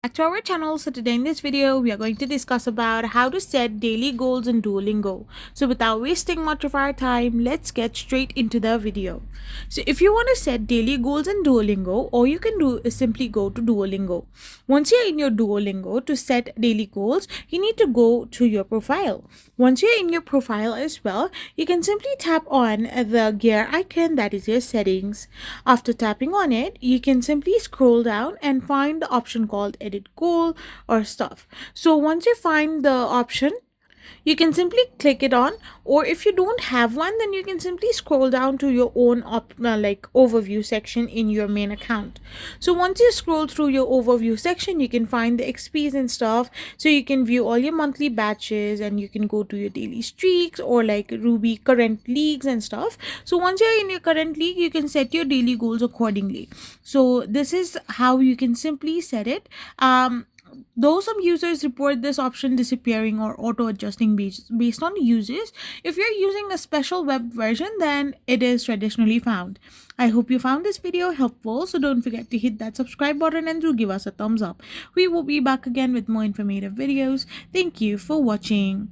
Back to our channel. So today in this video we are going to discuss about how to set daily goals in Duolingo. So without wasting much of our time, let's get straight into the video. So if you want to set daily goals in Duolingo, all you can do is simply go to Duolingo. Once you're in your Duolingo, to set daily goals, you need to go to your profile. Once you're in your profile as well, you can simply tap on the gear icon, that is your settings. After tapping on it, you can simply scroll down and find the option called edit goal or stuff. So once you find the option, you can simply click it on, or if you don't have one, then you can simply scroll down to your own overview section in your main account. So once you scroll through your overview section, you can find the XPs and stuff, so you can view all your monthly batches and you can go to your daily streaks or like Ruby current leagues and stuff. So once you're in your current league, you can set your daily goals accordingly. So this is how you can simply set it. Though some users report this option disappearing or auto adjusting based on uses, if you're using a special web version, then it is traditionally found. I hope you found this video helpful, so don't forget to hit that subscribe button and do give us a thumbs up. We will be back again with more informative videos. Thank you for watching.